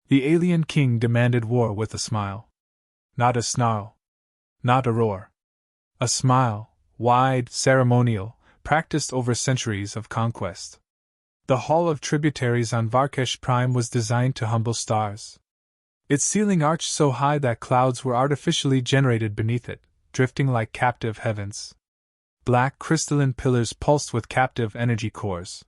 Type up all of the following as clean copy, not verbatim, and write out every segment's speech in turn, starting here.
The alien king demanded war with a smile. Not a snarl. Not a roar. A smile, wide, ceremonial, practiced over centuries of conquest. The Hall of Tributaries on Varkesh Prime was designed to humble stars. Its ceiling arched so high that clouds were artificially generated beneath it, drifting like captive heavens. Black crystalline pillars pulsed with captive energy cores.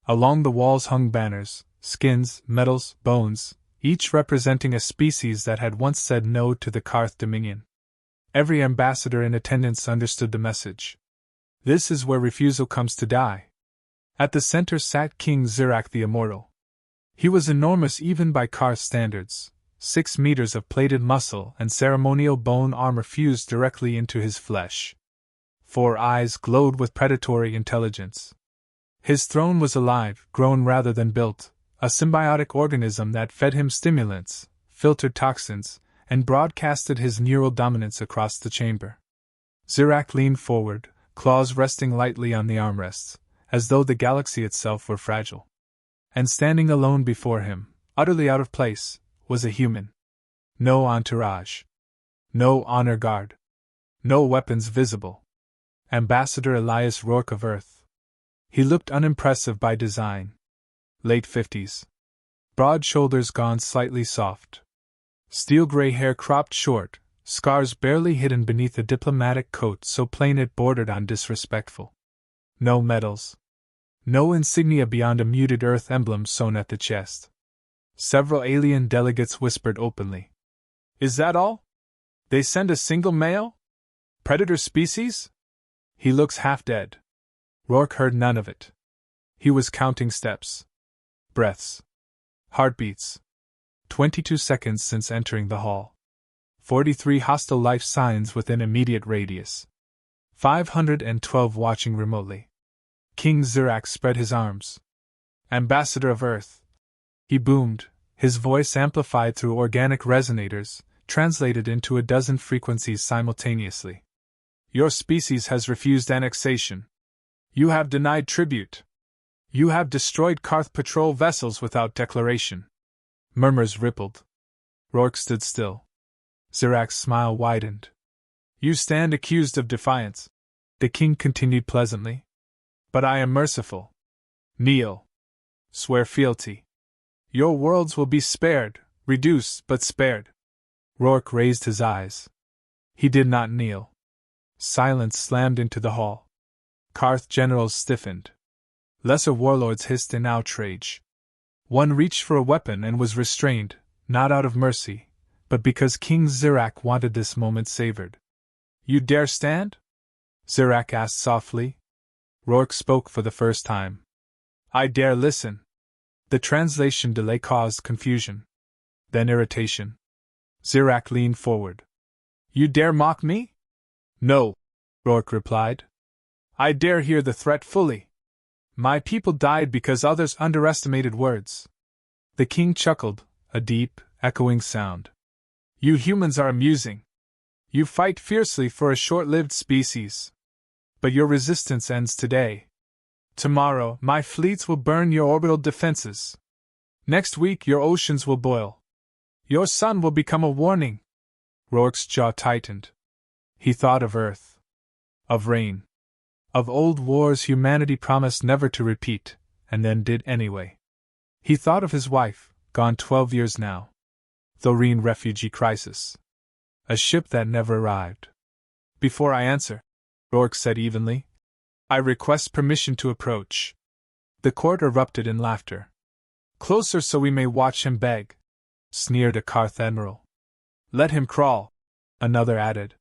Along the walls hung banners, skins, metals, bones, each representing a species that had once said no to the Karth dominion. Every ambassador in attendance understood the message. This is where refusal comes to die. At the center sat King Zirak the Immortal. He was enormous even by Karth standards. 6 meters of plated muscle and ceremonial bone armor fused directly into his flesh. 4 eyes glowed with predatory intelligence. His throne was alive, grown rather than built, a symbiotic organism that fed him stimulants, filtered toxins, and broadcasted his neural dominance across the chamber. Zirak leaned forward, claws resting lightly on the armrests, as though the galaxy itself were fragile. And standing alone before him, utterly out of place, was a human. No entourage. No honor guard. No weapons visible. Ambassador Elias Rourke of Earth. He looked unimpressive by design. Late 50s. Broad shoulders gone slightly soft. Steel gray hair cropped short, scars barely hidden beneath a diplomatic coat so plain it bordered on disrespectful. No medals. No insignia beyond a muted Earth emblem sewn at the chest. Several alien delegates whispered openly. Is that all? They send a single male? Predator species? He looks half dead. Rourke heard none of it. He was counting steps. Breaths. Heartbeats. 22 seconds since entering the hall. 43 hostile life signs within immediate radius. 512 watching remotely. King Zirak spread his arms. Ambassador of Earth. He boomed, his voice amplified through organic resonators, translated into a dozen frequencies simultaneously. Your species has refused annexation. You have denied tribute. You have destroyed Karth patrol vessels without declaration. Murmurs rippled. Rourke stood still. Zirak's smile widened. You stand accused of defiance, the king continued pleasantly. But I am merciful. Kneel. Swear fealty. Your worlds will be spared, reduced but spared. Rourke raised his eyes. He did not kneel. Silence slammed into the hall. Karth generals stiffened. Lesser warlords hissed in outrage. One reached for a weapon and was restrained, not out of mercy, but because King Zirak wanted this moment savored. You dare stand? Zirak asked softly. Rourke spoke for the first time. I dare listen. The translation delay caused confusion. Then irritation. Zirak leaned forward. You dare mock me? No, Rourke replied. I dare hear the threat fully. My people died because others underestimated words. The king chuckled, a deep, echoing sound. You humans are amusing. You fight fiercely for a short-lived species. But your resistance ends today. Tomorrow, my fleets will burn your orbital defenses. Next week, your oceans will boil. Your sun will become a warning. Rourke's jaw tightened. He thought of Earth. Of rain. Of old wars humanity promised never to repeat, and then did anyway. He thought of his wife, gone 12 years now. Thorine refugee crisis. A ship that never arrived. Before I answer, Rourke said evenly, I request permission to approach. The court erupted in laughter. Closer so we may watch him beg, sneered a Karth admiral. Let him crawl, another added.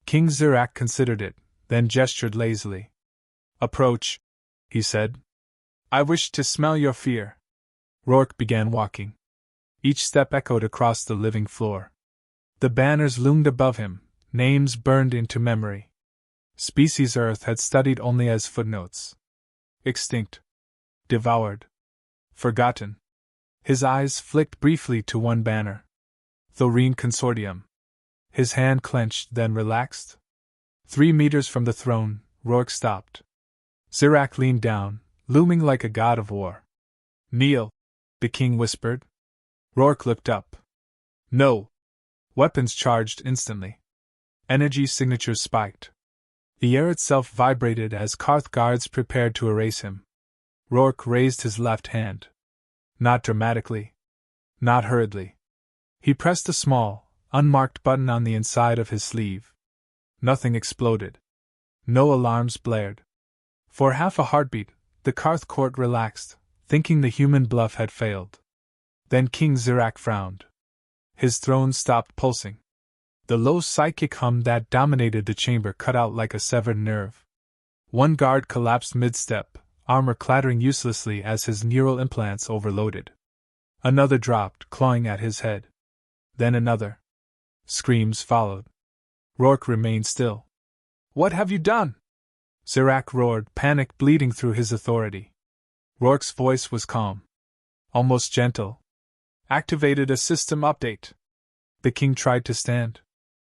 King Zirak considered it, then gestured lazily. Approach, he said. I wish to smell your fear. Rourke began walking. Each step echoed across the living floor. The banners loomed above him, names burned into memory. Species Earth had studied only as footnotes. Extinct. Devoured. Forgotten. His eyes flicked briefly to one banner. Thorine Consortium. His hand clenched, then relaxed. 3 meters from the throne, Rourke stopped. Zirak leaned down, looming like a god of war. Kneel, the king whispered. Rourke looked up. No. Weapons charged instantly. Energy signatures spiked. The air itself vibrated as Karth guards prepared to erase him. Rourke raised his left hand. Not dramatically. Not hurriedly. He pressed a small, unmarked button on the inside of his sleeve. Nothing exploded. No alarms blared. For half a heartbeat, the Karth court relaxed, thinking the human bluff had failed. Then King Zirak frowned. His throne stopped pulsing. The low psychic hum that dominated the chamber cut out like a severed nerve. One guard collapsed mid-step, armor clattering uselessly as his neural implants overloaded. Another dropped, clawing at his head. Then another. Screams followed. Rourke remained still. What have you done? Zirak roared, panic bleeding through his authority. Rourke's voice was calm. Almost gentle. Activated a system update. The king tried to stand.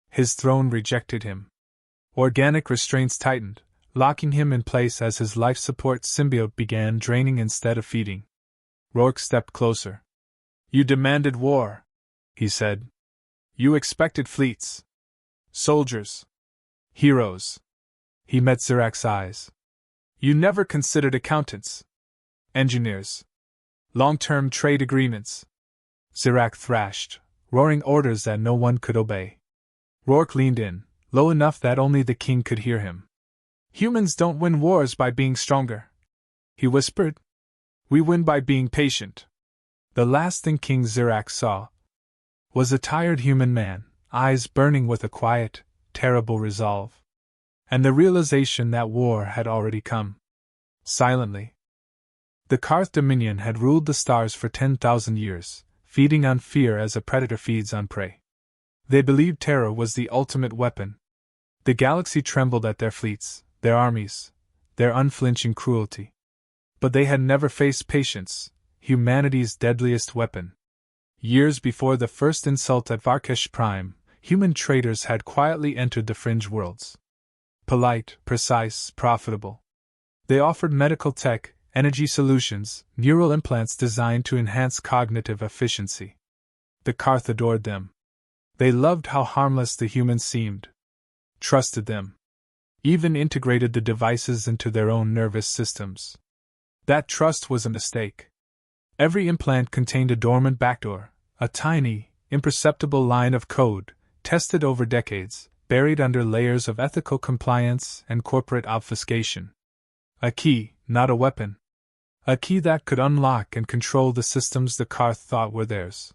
His throne rejected him. Organic restraints tightened, locking him in place as his life support symbiote began draining instead of feeding. Rourke stepped closer. You demanded war, he said. You expected fleets. Soldiers. Heroes. He met Zirak's eyes. You never considered accountants. Engineers. Long-term trade agreements. Zirak thrashed, roaring orders that no one could obey. Rourke leaned in, low enough that only the king could hear him. Humans don't win wars by being stronger, he whispered. We win by being patient. The last thing King Zirak saw was a tired human man, eyes burning with a quiet, terrible resolve. And the realization that war had already come. Silently. The Karth Dominion had ruled the stars for 10,000 years, feeding on fear as a predator feeds on prey. They believed terror was the ultimate weapon. The galaxy trembled at their fleets, their armies, their unflinching cruelty. But they had never faced patience, humanity's deadliest weapon. Years before the first insult at Varkesh Prime, human traders had quietly entered the fringe worlds. Polite, precise, profitable. They offered medical tech, energy solutions, neural implants designed to enhance cognitive efficiency. The Karth adored them. They loved how harmless the humans seemed. Trusted them. Even integrated the devices into their own nervous systems. That trust was a mistake. Every implant contained a dormant backdoor, a tiny, imperceptible line of code, tested over decades, buried under layers of ethical compliance and corporate obfuscation. A key, not a weapon. A key that could unlock and control the systems the Karth thought were theirs.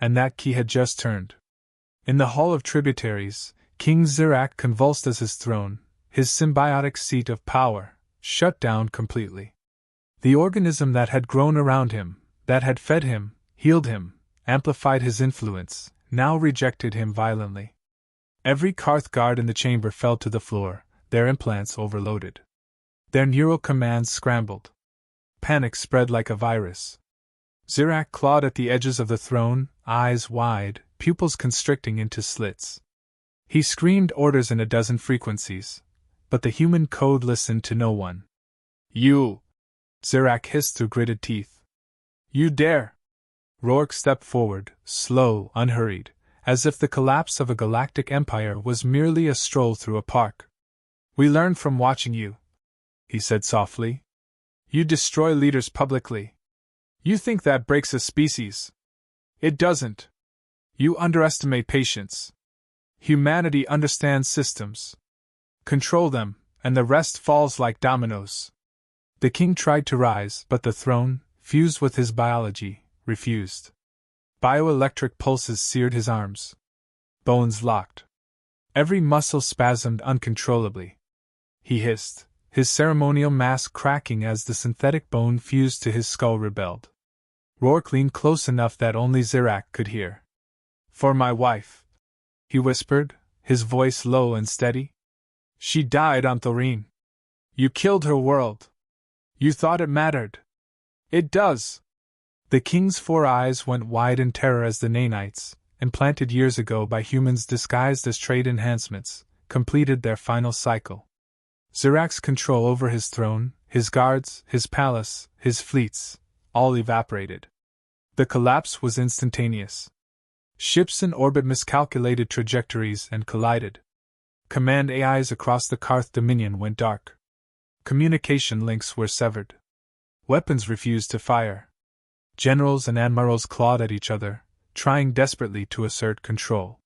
And that key had just turned. In the Hall of Tributaries, King Zirak convulsed as his throne, his symbiotic seat of power, shut down completely. The organism that had grown around him, that had fed him, healed him, amplified his influence, now rejected him violently. Every Karth guard in the chamber fell to the floor, their implants overloaded. Their neural commands scrambled. Panic spread like a virus. Zirak clawed at the edges of the throne, eyes wide, pupils constricting into slits. He screamed orders in a dozen frequencies, but the human code listened to no one. You! Zirak hissed through gritted teeth. You dare! Rourke stepped forward, slow, unhurried, as if the collapse of a galactic empire was merely a stroll through a park. We learned from watching you, he said softly. You destroy leaders publicly. You think that breaks a species. It doesn't. You underestimate patience. Humanity understands systems. Control them, and the rest falls like dominoes. The king tried to rise, but the throne, fused with his biology, refused. Bioelectric pulses seared his arms. Bones locked. Every muscle spasmed uncontrollably. He hissed, his ceremonial mask cracking as the synthetic bone fused to his skull rebelled. Rourke leaned close enough that only Zirak could hear. For my wife, he whispered, his voice low and steady. She died on Thorine. You killed her world. You thought it mattered. It does. The king's 4 eyes went wide in terror as the nanites, implanted years ago by humans disguised as trade enhancements, completed their final cycle. Zirak's control over his throne, his guards, his palace, his fleets, all evaporated. The collapse was instantaneous. Ships in orbit miscalculated trajectories and collided. Command AIs across the Karth Dominion went dark. Communication links were severed. Weapons refused to fire. Generals and admirals clawed at each other, trying desperately to assert control.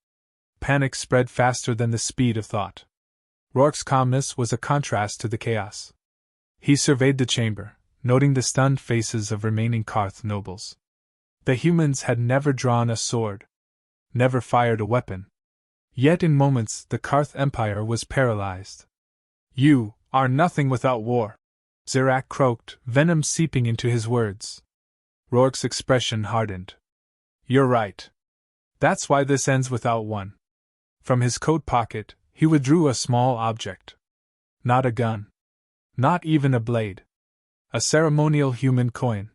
Panic spread faster than the speed of thought. Rourke's calmness was a contrast to the chaos. He surveyed the chamber, noting the stunned faces of remaining Karth nobles. The humans had never drawn a sword, never fired a weapon. Yet in moments the Karth Empire was paralyzed. "You are nothing without war," Zirak croaked, venom seeping into his words. Rourke's expression hardened. "You're right. That's why this ends without one." From his coat pocket, he withdrew a small object. Not a gun. Not even a blade. A ceremonial human coin.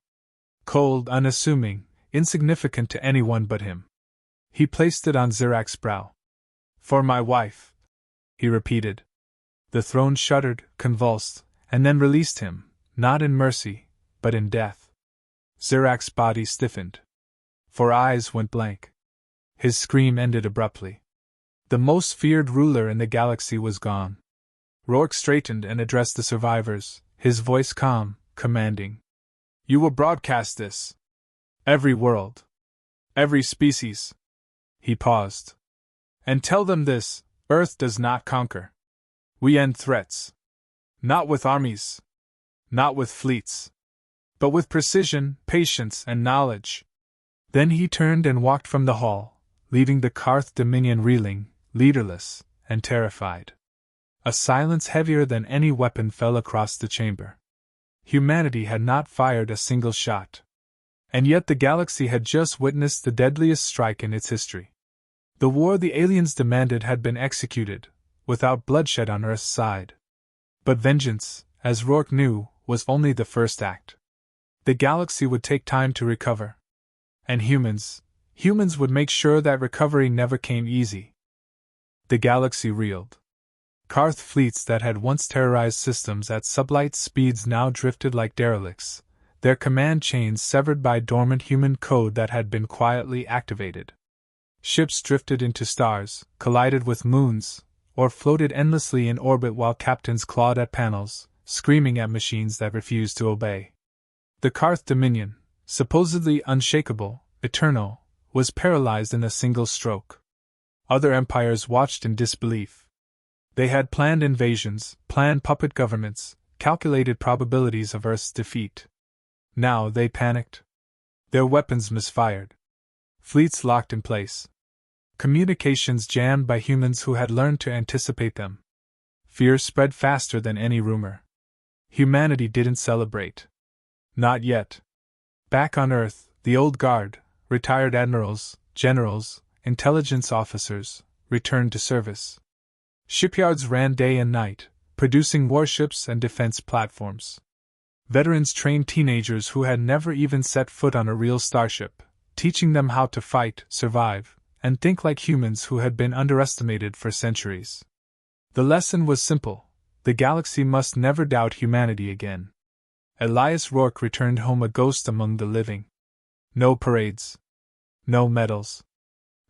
Cold, unassuming, insignificant to anyone but him. He placed it on Zirak's brow. "For my wife," he repeated. The throne shuddered, convulsed, and then released him, not in mercy, but in death. Zirak's body stiffened. Four eyes went blank. His scream ended abruptly. The most feared ruler in the galaxy was gone. Rourke straightened and addressed the survivors, his voice calm, commanding. "You will broadcast this. Every world. Every species." He paused. "And tell them this: Earth does not conquer. We end threats. Not with armies. Not with fleets. But with precision, patience, and knowledge." Then he turned and walked from the hall, leaving the Karth Dominion reeling, leaderless, and terrified. A silence heavier than any weapon fell across the chamber. Humanity had not fired a single shot. And yet the galaxy had just witnessed the deadliest strike in its history. The war the aliens demanded had been executed, without bloodshed on Earth's side. But vengeance, as Rourke knew, was only the first act. The galaxy would take time to recover. And humans would make sure that recovery never came easy. The galaxy reeled. Karth fleets that had once terrorized systems at sublight speeds now drifted like derelicts, their command chains severed by dormant human code that had been quietly activated. Ships drifted into stars, collided with moons, or floated endlessly in orbit while captains clawed at panels, screaming at machines that refused to obey. The Karth Dominion, supposedly unshakable, eternal, was paralyzed in a single stroke. Other empires watched in disbelief. They had planned invasions, planned puppet governments, calculated probabilities of Earth's defeat. Now they panicked. Their weapons misfired. Fleets locked in place. Communications jammed by humans who had learned to anticipate them. Fear spread faster than any rumor. Humanity didn't celebrate. Not yet. Back on Earth, the old guard, retired admirals, generals, intelligence officers, returned to service. Shipyards ran day and night, producing warships and defense platforms. Veterans trained teenagers who had never even set foot on a real starship, teaching them how to fight, survive, and think like humans who had been underestimated for centuries. The lesson was simple: the galaxy must never doubt humanity again. Elias Rourke returned home a ghost among the living. No parades. No medals.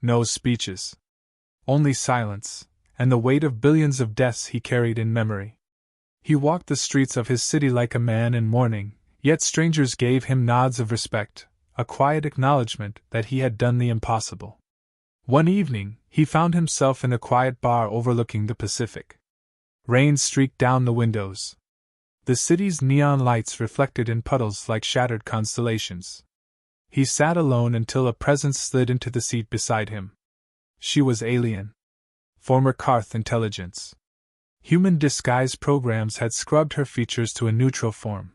No speeches. Only silence, and the weight of billions of deaths he carried in memory. He walked the streets of his city like a man in mourning, yet strangers gave him nods of respect, a quiet acknowledgement that he had done the impossible. One evening, he found himself in a quiet bar overlooking the Pacific. Rain streaked down the windows. The city's neon lights reflected in puddles like shattered constellations. He sat alone until a presence slid into the seat beside him. She was alien. Former Karth intelligence. Human disguise programs had scrubbed her features to a neutral form,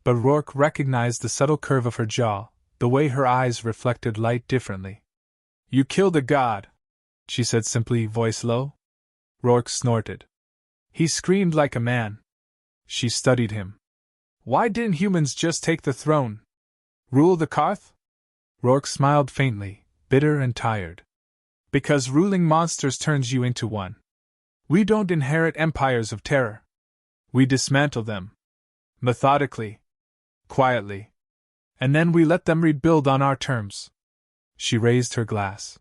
but Rourke recognized the subtle curve of her jaw, the way her eyes reflected light differently. "You killed a god," she said simply, voice low. Rourke snorted. He screamed like a man. She studied him. "Why didn't humans just take the throne? Rule the Karth?" Rourke smiled faintly, bitter and tired. "Because ruling monsters turns you into one. We don't inherit empires of terror. We dismantle them. Methodically. Quietly. And then we let them rebuild on our terms. She raised her glass.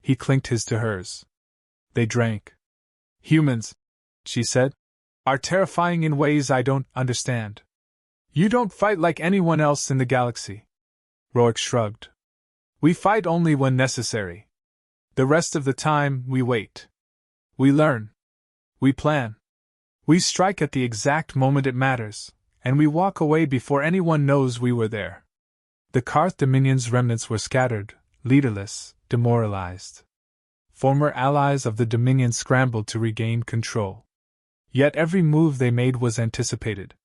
He clinked his to hers. They drank. Humans, she said, are terrifying in ways I don't understand. You don't fight like anyone else in the galaxy. Rourke shrugged. We fight only when necessary. The rest of the time, we wait. We learn. We plan. We strike at the exact moment it matters, and we walk away before anyone knows we were there. The Karth Dominion's remnants were scattered, leaderless, demoralized. Former allies of the Dominion scrambled to regain control. Yet every move they made was anticipated.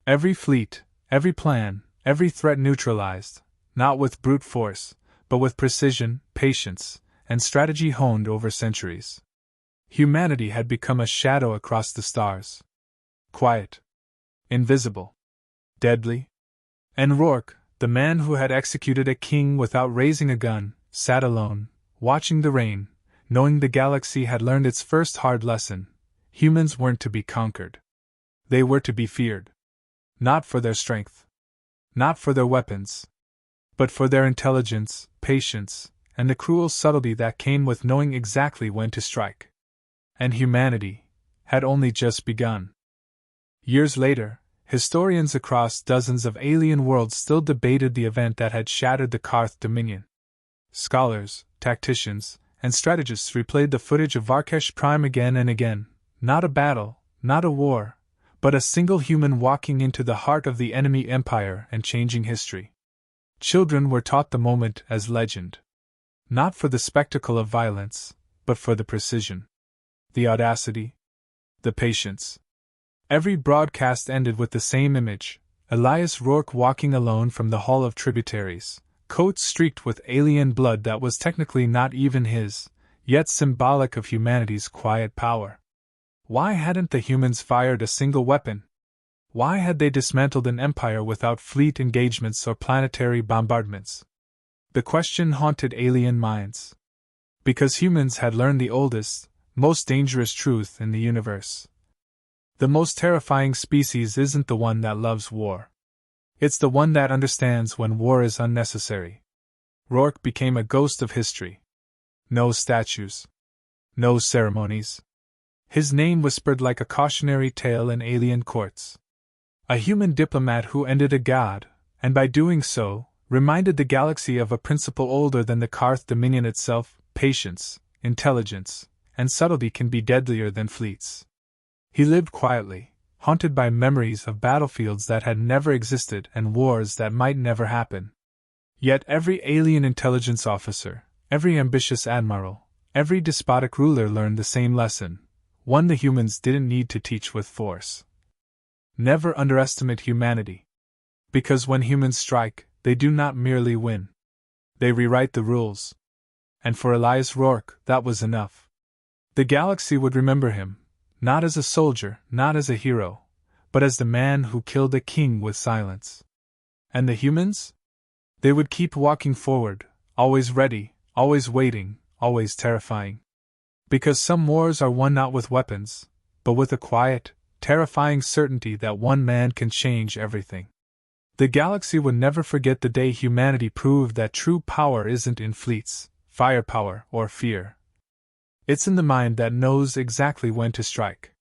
Every fleet, every plan, every threat neutralized, not with brute force, but with precision, patience, and strategy honed over centuries. Humanity had become a shadow across the stars. Quiet. Invisible. Deadly. And Rourke, the man who had executed a king without raising a gun, sat alone, watching the rain, knowing the galaxy had learned its first hard lesson. Humans weren't to be conquered. They were to be feared. Not for their strength. Not for their weapons. But for their intelligence, patience, and the cruel subtlety that came with knowing exactly when to strike. And humanity had only just begun. Years later, historians across dozens of alien worlds still debated the event that had shattered the Karth Dominion. Scholars, tacticians, and strategists replayed the footage of Varkesh Prime again and again. Not a battle, not a war, but a single human walking into the heart of the enemy empire and changing history. Children were taught the moment as legend. Not for the spectacle of violence, but for the precision. The audacity. The patience. Every broadcast ended with the same image: Elias Rourke walking alone from the Hall of Tributaries, coat streaked with alien blood that was technically not even his, yet symbolic of humanity's quiet power. Why hadn't the humans fired a single weapon? Why had they dismantled an empire without fleet engagements or planetary bombardments? The question haunted alien minds. Because humans had learned the oldest, most dangerous truth in the universe. The most terrifying species isn't the one that loves war. It's the one that understands when war is unnecessary. Rourke became a ghost of history. No statues. No ceremonies. His name whispered like a cautionary tale in alien courts. A human diplomat who ended a god, and by doing so, reminded the galaxy of a principle older than the Karth Dominion itself: patience, intelligence, and subtlety can be deadlier than fleets. He lived quietly, haunted by memories of battlefields that had never existed and wars that might never happen. Yet every alien intelligence officer, every ambitious admiral, every despotic ruler learned the same lesson, one the humans didn't need to teach with force. Never underestimate humanity. Because when humans strike, they do not merely win. They rewrite the rules. And for Elias Rourke, that was enough. The galaxy would remember him, not as a soldier, not as a hero, but as the man who killed a king with silence. And the humans? They would keep walking forward, always ready, always waiting, always terrifying. Because some wars are won not with weapons, but with a quiet, terrifying certainty that one man can change everything. The galaxy would never forget the day humanity proved that true power isn't in fleets, firepower, or fear. It's in the mind that knows exactly when to strike.